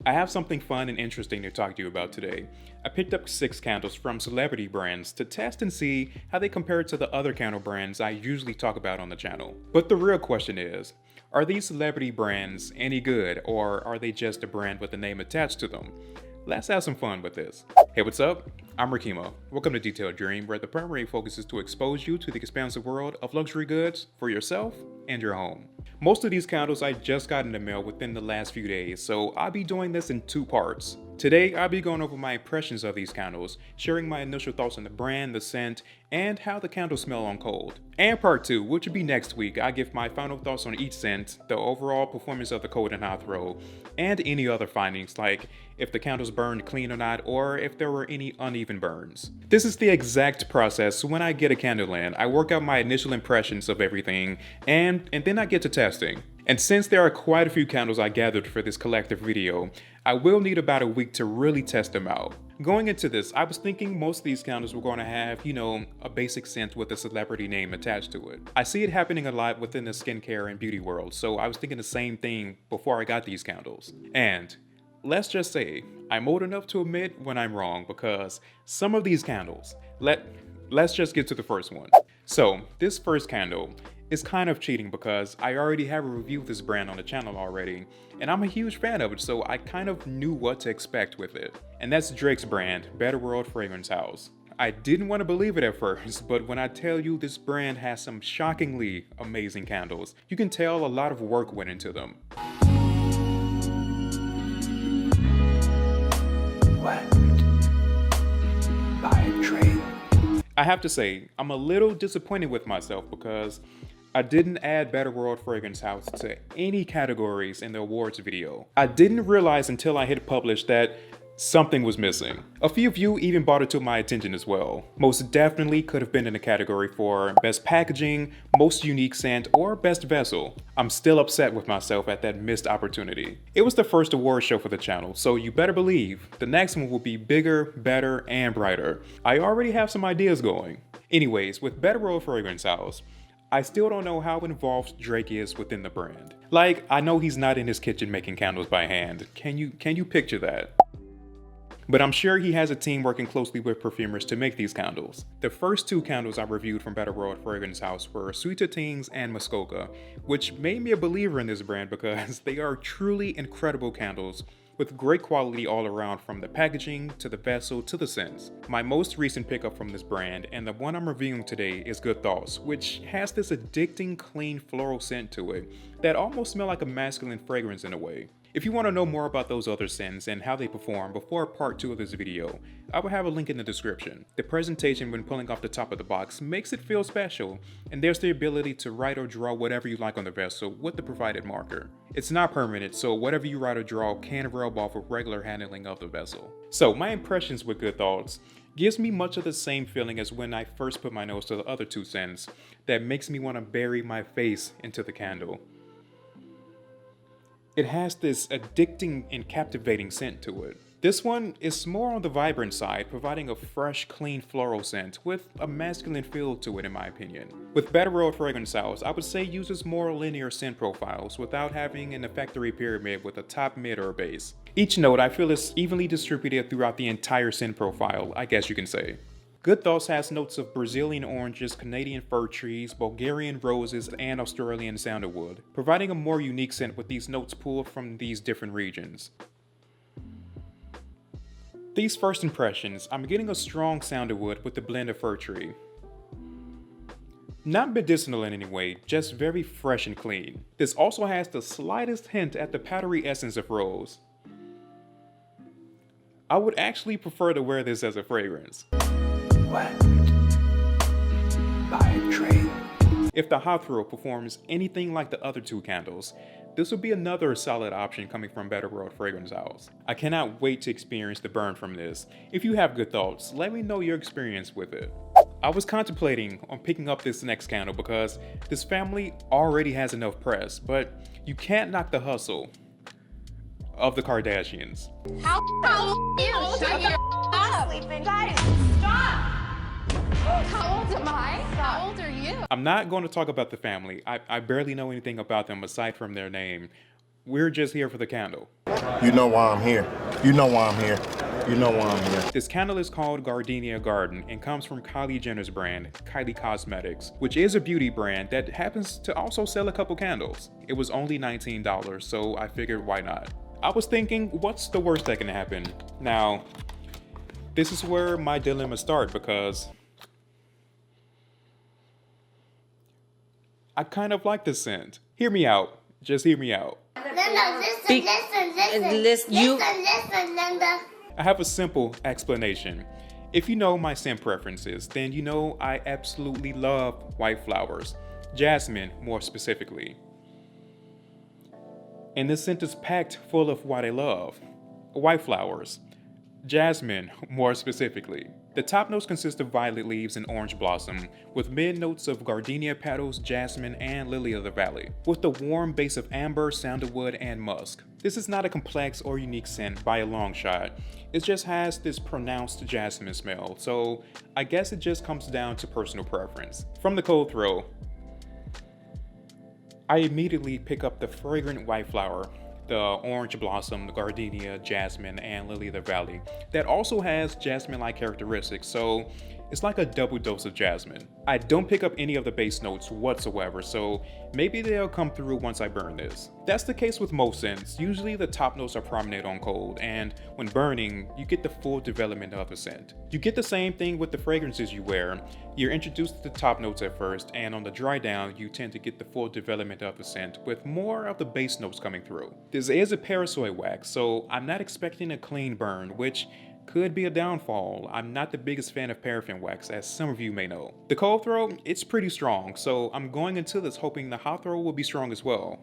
I have something fun and interesting to talk to you about today. I picked up 6 candles from celebrity brands to test and see how they compare to the other candle brands I usually talk about on the channel. But the real question is, are these celebrity brands any good, or are they just a brand with a name attached to them? Let's have some fun with this. Hey, what's up? I'm Rakima. Welcome to Detailed Dream, where the primary focus is to expose you to the expansive world of luxury goods for yourself and your home. Most of these candles I just got in the mail within the last few days, so I'll be doing this in 2 parts. Today, I'll be going over my impressions of these candles, sharing my initial thoughts on the brand, the scent, and how the candles smell on cold. And part 2, which will be next week, I give my final thoughts on each scent, the overall performance of the cold and hot throw, and any other findings like if the candles burned clean or not, or if there were any uneven burns. This is the exact process when I get a candle in. I work out my initial impressions of everything, and then I get to testing. And since there are quite a few candles I gathered for this collective video, I will need about a week to really test them out. Going into this, I was thinking most of these candles were going to have, a basic scent with a celebrity name attached to it. I see it happening a lot within the skincare and beauty world, so I was thinking the same thing before I got these candles. And let's just say, I'm old enough to admit when I'm wrong, because some of these candles, let's just get to the first one. So, this first candle is kind of cheating because I already have a review of this brand on the channel already, and I'm a huge fan of it, so I kind of knew what to expect with it. And that's Drake's brand, Better World Fragrance House. I didn't want to believe it at first, but when I tell you this brand has some shockingly amazing candles, you can tell a lot of work went into them. What? By Drake. I have to say, I'm a little disappointed with myself because I didn't add Better World Fragrance House to any categories in the awards video. I didn't realize until I hit publish that something was missing. A few of you even brought it to my attention as well. Most definitely could have been in the category for Best Packaging, Most Unique Scent, or Best Vessel. I'm still upset with myself at that missed opportunity. It was the first award show for the channel, so you better believe the next one will be bigger, better, and brighter. I already have some ideas going. Anyways, with Better World Fragrance House, I still don't know how involved Drake is within the brand. Like, I know he's not in his kitchen making candles by hand. Can you picture that? But I'm sure he has a team working closely with perfumers to make these candles. The first 2 candles I reviewed from Better World Fragrance House were Sweet Teens and Muskoka, which made me a believer in this brand because they are truly incredible candles with great quality all around, from the packaging to the vessel to the scents. My most recent pickup from this brand, and the one I'm reviewing today, is Good Thoughts, which has this addicting, clean floral scent to it that almost smells like a masculine fragrance in a way. If you want to know more about those other scents and how they perform before part 2 of this video, I will have a link in the description. The presentation when pulling off the top of the box makes it feel special, and there's the ability to write or draw whatever you like on the vessel with the provided marker. It's not permanent, so whatever you write or draw can rub off with regular handling of the vessel. So my impressions with Good Thoughts gives me much of the same feeling as when I first put my nose to the other 2 scents that makes me want to bury my face into the candle. It has this addicting and captivating scent to it. This one is more on the vibrant side, providing a fresh, clean floral scent with a masculine feel to it in my opinion. With Better World Fragrance House, I would say uses more linear scent profiles without having an olfactory pyramid with a top, mid, or base. Each note I feel is evenly distributed throughout the entire scent profile, I guess you can say. Good Thoughts has notes of Brazilian oranges, Canadian fir trees, Bulgarian roses, and Australian sandalwood, providing a more unique scent with these notes pulled from these different regions. These first impressions, I'm getting a strong sandalwood with the blend of fir tree. Not medicinal in any way, just very fresh and clean. This also has the slightest hint at the powdery essence of rose. I would actually prefer to wear this as a fragrance. What? By Drake. If the hot throw performs anything like the other 2 candles, this will be another solid option coming from Better World Fragrance House. I cannot wait to experience the burn from this. If you have good thoughts, let me know your experience with it. I was contemplating on picking up this next candle because this family already has enough press, but you can't knock the hustle of the Kardashians. How you? Shut your up. Sleeping. Guys, stop. How old am I? How old are you? I'm not going to talk about the family. I barely know anything about them aside from their name. We're just here for the candle. You know why I'm here. You know why I'm here. You know why I'm here. This candle is called Gardenia Garden and comes from Kylie Jenner's brand, Kylie Cosmetics, which is a beauty brand that happens to also sell a couple candles. It was only $19, so I figured why not. I was thinking, what's the worst that can happen? Now, this is where my dilemmas start because I kind of like this scent. Hear me out. Just hear me out. Linda, listen, Linda. I have a simple explanation. If you know my scent preferences, then you know I absolutely love white flowers. Jasmine, more specifically. And this scent is packed full of what I love. White flowers. Jasmine, more specifically. The top notes consist of violet leaves and orange blossom, with mid notes of gardenia petals, jasmine, and lily of the valley, with the warm base of amber, sandalwood, and musk. This is not a complex or unique scent by a long shot. It just has this pronounced jasmine smell, so I guess it just comes down to personal preference. From the cold throw, I immediately pick up the fragrant white flower, the orange blossom, the gardenia, jasmine, and lily of the valley that also has jasmine-like characteristics, so it's like a double dose of jasmine. I don't pick up any of the base notes whatsoever, so maybe they'll come through once I burn this. That's the case with most scents. Usually the top notes are prominent on cold, and when burning, you get the full development of the scent. You get the same thing with the fragrances you wear. You're introduced to the top notes at first, and on the dry down, you tend to get the full development of the scent with more of the base notes coming through. This is a Parasoy wax, so I'm not expecting a clean burn, which could be a downfall. I'm not the biggest fan of paraffin wax, as some of you may know. The cold throw, it's pretty strong, so I'm going into this hoping the hot throw will be strong as well.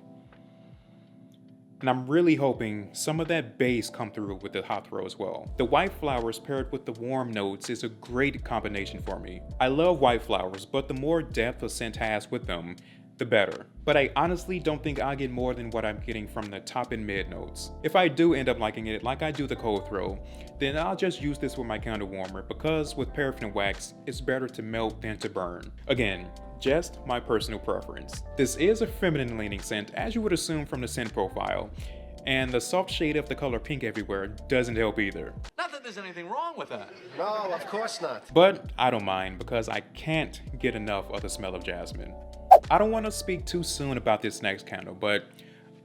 And I'm really hoping some of that base come through with the hot throw as well. The white flowers paired with the warm notes is a great combination for me. I love white flowers, but the more depth a scent has with them, the better. But I honestly don't think I'll get more than what I'm getting from the top and mid notes. If I do end up liking it like I do the cold throw, then I'll just use this with my candle warmer because with paraffin wax, it's better to melt than to burn. Again, just my personal preference. This is a feminine leaning scent as you would assume from the scent profile, and the soft shade of the color pink everywhere doesn't help either. Not that there's anything wrong with that. No, of course not. But I don't mind because I can't get enough of the smell of jasmine. I don't want to speak too soon about this next candle, but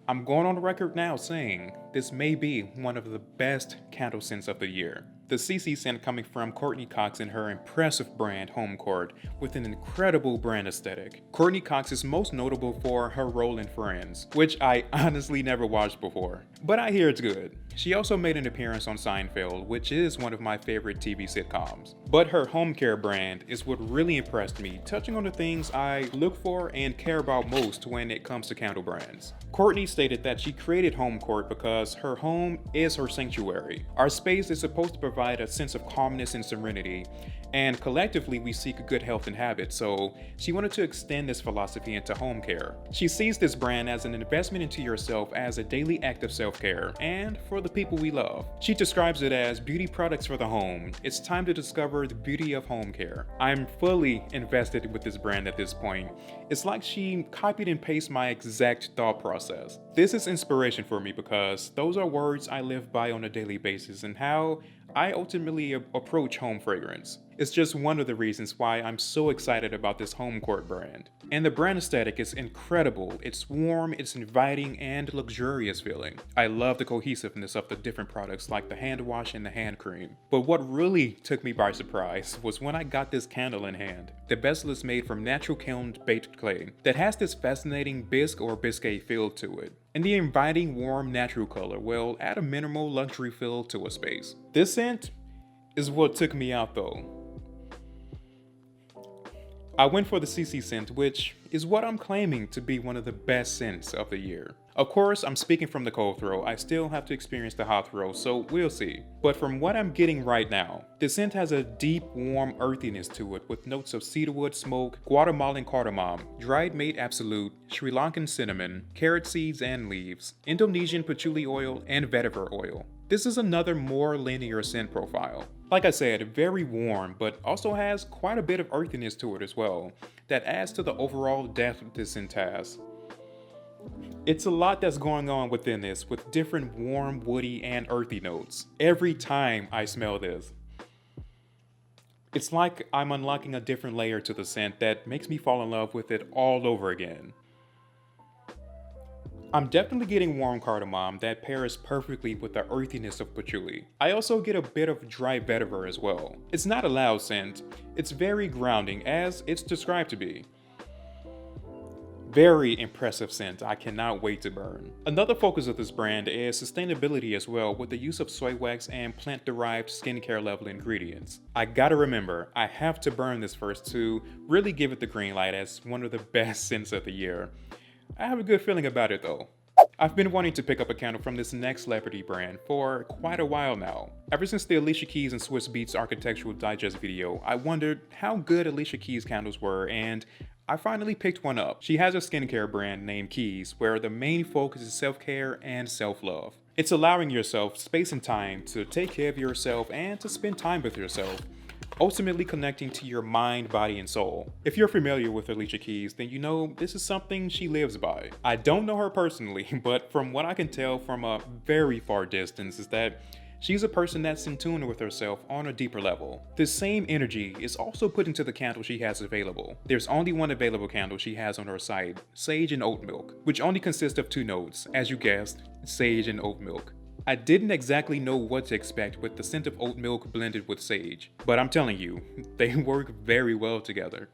I'm going on the record now saying this may be one of the best candle scents of the year. The CC scent coming from Courtney Cox and her impressive brand Home Court with an incredible brand aesthetic. Courtney Cox is most notable for her role in Friends, which I honestly never watched before, but I hear it's good. She also made an appearance on Seinfeld, which is one of my favorite TV sitcoms. But her home care brand is what really impressed me, touching on the things I look for and care about most when it comes to candle brands. Courtney stated that she created Home Court because her home is her sanctuary. Our space is supposed to provide a sense of calmness and serenity, and collectively we seek good health and habits, so she wanted to extend this philosophy into home care. She sees this brand as an investment into yourself as a daily act of self-care, and for the people we love. She describes it as beauty products for the home. It's time to discover the beauty of home care. I'm fully invested with this brand at this point. It's like she copied and pasted my exact thought process. This is inspiration for me because those are words I live by on a daily basis and how I ultimately approach home fragrance. It's just one of the reasons why I'm so excited about this Home Court brand. And the brand aesthetic is incredible. It's warm, it's inviting, and luxurious feeling. I love the cohesiveness of the different products like the hand wash and the hand cream. But what really took me by surprise was when I got this candle in hand. The bezel is made from natural kiln baked clay that has this fascinating bisque or biscuit feel to it. And the inviting warm natural color will add a minimal luxury feel to a space. This scent is what took me out though. I went for the CC scent, which is what I'm claiming to be one of the best scents of the year. Of course, I'm speaking from the cold throw. I still have to experience the hot throw, so we'll see. But from what I'm getting right now, the scent has a deep, warm earthiness to it with notes of cedarwood smoke, Guatemalan cardamom, dried mate absolute, Sri Lankan cinnamon, carrot seeds and leaves, Indonesian patchouli oil, and vetiver oil. This is another more linear scent profile. Like I said, very warm, but also has quite a bit of earthiness to it as well, that adds to the overall depth this scent has. It's a lot that's going on within this, with different warm, woody, and earthy notes. Every time I smell this, it's like I'm unlocking a different layer to the scent that makes me fall in love with it all over again. I'm definitely getting warm cardamom that pairs perfectly with the earthiness of patchouli. I also get a bit of dry vetiver as well. It's not a loud scent, it's very grounding as it's described to be. Very impressive scent, I cannot wait to burn. Another focus of this brand is sustainability as well, with the use of soy wax and plant-derived skincare level ingredients. I gotta remember, I have to burn this first to really give it the green light as one of the best scents of the year. I have a good feeling about it though. I've been wanting to pick up a candle from this next celebrity brand for quite a while now. Ever since the Alicia Keys and Swiss Beats Architectural Digest video, I wondered how good Alicia Keys candles were, and I finally picked one up. She has a skincare brand named Keys, where the main focus is self-care and self-love. It's allowing yourself space and time to take care of yourself and to spend time with yourself, ultimately connecting to your mind, body, and soul. If you're familiar with Alicia Keys, then you know this is something she lives by. I don't know her personally, but from what I can tell from a very far distance is that she's a person that's in tune with herself on a deeper level. This same energy is also put into the candle she has available. There's only one available candle she has on her site, Sage and Oat Milk, which only consists of 2 notes, as you guessed, sage and oat milk. I didn't exactly know what to expect with the scent of oat milk blended with sage, but I'm telling you, they work very well together.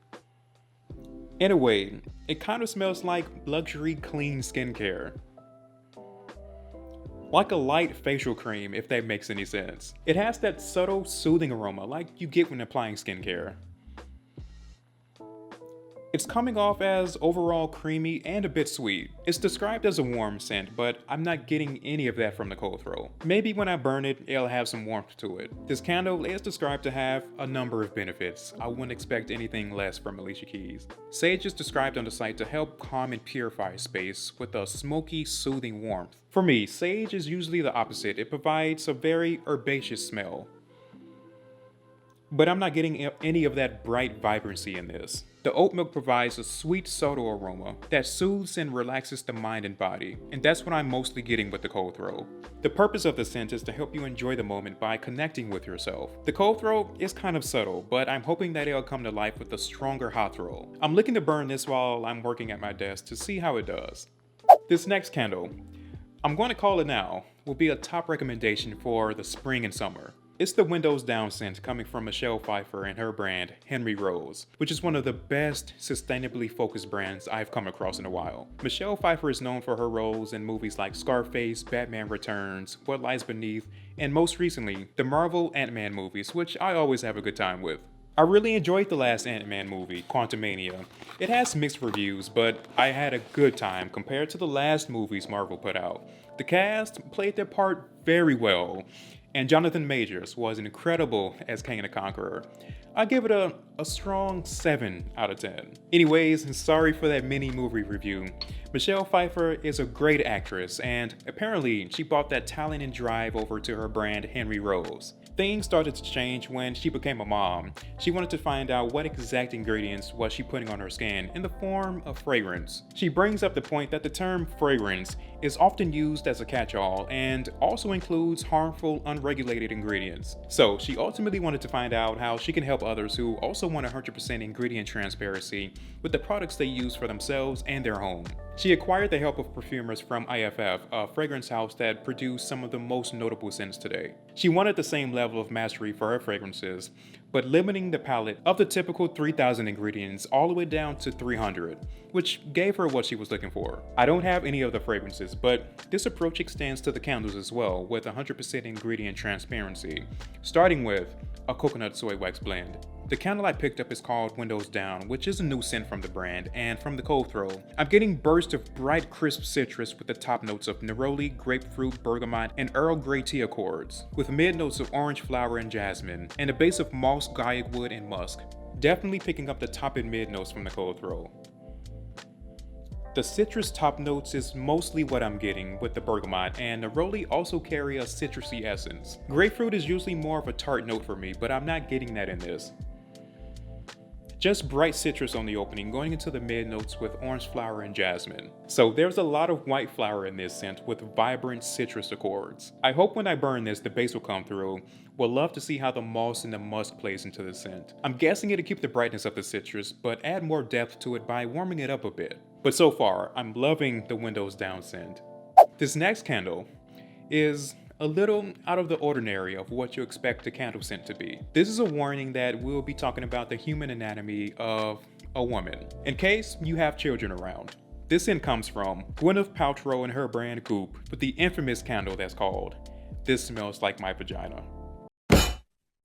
In a way, it kind of smells like luxury clean skincare. Like a light facial cream, if that makes any sense. It has that subtle, soothing aroma like you get when applying skincare. It's coming off as overall creamy and a bit sweet. It's described as a warm scent, but I'm not getting any of that from the cold throw. Maybe when I burn it, it'll have some warmth to it. This candle is described to have a number of benefits. I wouldn't expect anything less from Alicia Keys. Sage is described on the site to help calm and purify space with a smoky, soothing warmth. For me, sage is usually the opposite. It provides a very herbaceous smell. But I'm not getting any of that bright vibrancy in this. The oat milk provides a sweet, subtle aroma that soothes and relaxes the mind and body, and that's what I'm mostly getting with the cold throw. The purpose of the scent is to help you enjoy the moment by connecting with yourself. The cold throw is kind of subtle, but I'm hoping that it'll come to life with a stronger hot throw. I'm looking to burn this while I'm working at my desk to see how it does. This next candle, I'm going to call it now, will be a top recommendation for the spring and summer. It's the Windows Down scent coming from Michelle Pfeiffer and her brand, Henry Rose, which is one of the best sustainably focused brands I've come across in a while. Michelle Pfeiffer is known for her roles in movies like Scarface, Batman Returns, What Lies Beneath, and most recently, the Marvel Ant-Man movies, which I always have a good time with. I really enjoyed the last Ant-Man movie, Quantumania. It has mixed reviews, but I had a good time compared to the last movies Marvel put out. The cast played their part very well, and Jonathan Majors was incredible as Kang the Conqueror. I give it a strong 7 out of 10. Anyways, sorry for that mini movie review. Michelle Pfeiffer is a great actress, and apparently she brought that talent and drive over to her brand Henry Rose. Things started to change when she became a mom. She wanted to find out what exact ingredients was she putting on her skin in the form of fragrance. She brings up the point that the term fragrance is often used as a catch-all and also includes harmful, unregulated ingredients. So she ultimately wanted to find out how she can help others who also want 100% ingredient transparency with the products they use for themselves and their home. She acquired the help of perfumers from IFF, a fragrance house that produced some of the most notable scents today. She wanted the same level of mastery for her fragrances, but limiting the palette of the typical 3,000 ingredients all the way down to 300, which gave her what she was looking for. I don't have any of the fragrances, but this approach extends to the candles as well, with 100% ingredient transparency, starting with a coconut soy wax blend. The candle I picked up is called Windows Down, which is a new scent from the brand, and from the cold throw, I'm getting bursts of bright, crisp citrus with the top notes of neroli, grapefruit, bergamot, and Earl Grey tea accords, with mid notes of orange flower and jasmine, and a base of moss, gaiac wood, and musk. Definitely picking up the top and mid notes from the cold throw. The citrus top notes is mostly what I'm getting with the bergamot, and neroli also carry a citrusy essence. Grapefruit is usually more of a tart note for me, but I'm not getting that in this. Just bright citrus on the opening, going into the mid notes with orange flower and jasmine. So there's a lot of white flower in this scent with vibrant citrus accords. I hope when I burn this, the base will come through. Would love to see how the moss and the musk plays into the scent. I'm guessing it'll keep the brightness of the citrus, but add more depth to it by warming it up a bit. But so far, I'm loving the windows down scent. This next candle is a little out of the ordinary of what you expect a candle scent to be. This is a warning that we'll be talking about the human anatomy of a woman, in case you have children around. This scent comes from Gwyneth Paltrow and her brand Goop, with the infamous candle that's called This Smells Like My Vagina.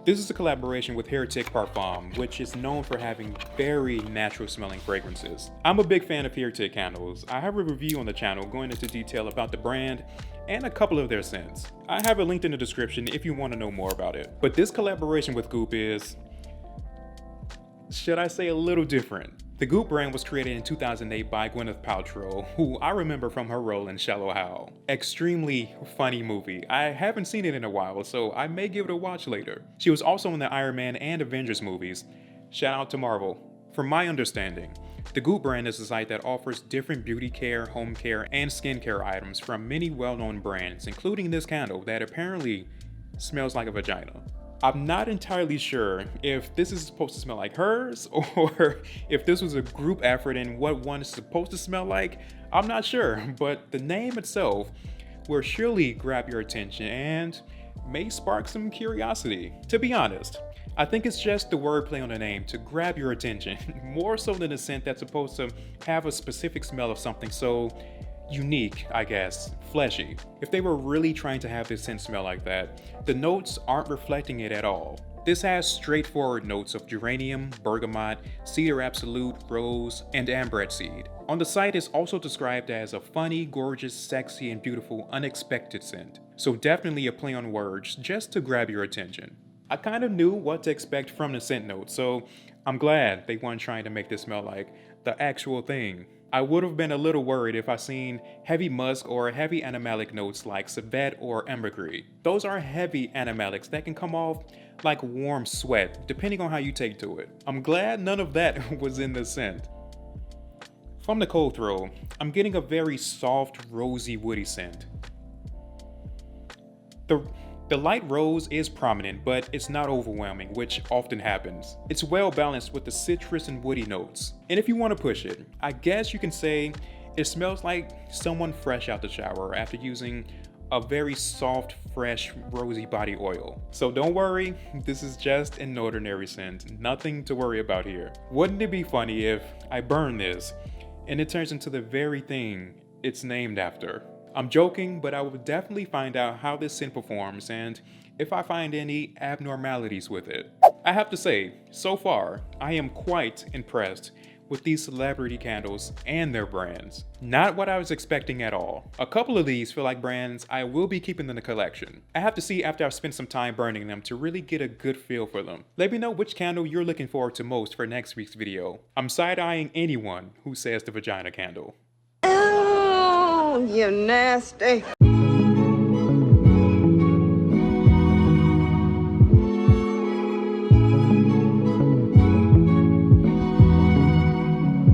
This is a collaboration with Heretic Parfum, which is known for having very natural smelling fragrances. I'm a big fan of Heretic candles. I have a review on the channel going into detail about the brand and a couple of their scents. I have it linked in the description if you want to know more about it. But this collaboration with Goop is, should I say, a little different. The Goop brand was created in 2008 by Gwyneth Paltrow, who I remember from her role in Shallow Hal. Extremely funny movie. I haven't seen it in a while, so I may give it a watch later. She was also in the Iron Man and Avengers movies. Shout out to Marvel. From my understanding, the Goop brand is a site that offers different beauty care, home care, and skincare items from many well-known brands, including this candle that apparently smells like a vagina. I'm not entirely sure if this is supposed to smell like hers or if this was a group effort and what one is supposed to smell like. I'm not sure, but the name itself will surely grab your attention and may spark some curiosity. To be honest, I think it's just the wordplay on the name to grab your attention, more so than a scent that's supposed to have a specific smell of something so unique, I guess, fleshy. If they were really trying to have this scent smell like that, the notes aren't reflecting it at all. This has straightforward notes of geranium, bergamot, cedar absolute, rose, and ambrette seed. On the site, it's also described as a funny, gorgeous, sexy, and beautiful unexpected scent. So definitely a play on words just to grab your attention. I kind of knew what to expect from the scent notes, so I'm glad they weren't trying to make this smell like the actual thing. I would have been a little worried if I seen heavy musk or heavy animalic notes like civet or ambergris. Those are heavy animalics that can come off like warm sweat, depending on how you take to it. I'm glad none of that was in the scent. From the cold throw, I'm getting a very soft, rosy, woody scent. The light rose is prominent, but it's not overwhelming, which often happens. It's well balanced with the citrus and woody notes. And if you want to push it, I guess you can say it smells like someone fresh out the shower after using a very soft, fresh, rosy body oil. So don't worry, this is just an ordinary scent, nothing to worry about here. Wouldn't it be funny if I burn this and it turns into the very thing it's named after? I'm joking, but I will definitely find out how this scent performs and if I find any abnormalities with it. I have to say, so far, I am quite impressed with these celebrity candles and their brands. Not what I was expecting at all. A couple of these feel like brands I will be keeping in the collection. I have to see after I've spent some time burning them to really get a good feel for them. Let me know which candle you're looking forward to most for next week's video. I'm side-eyeing anyone who says the vagina candle. Oh, you nasty.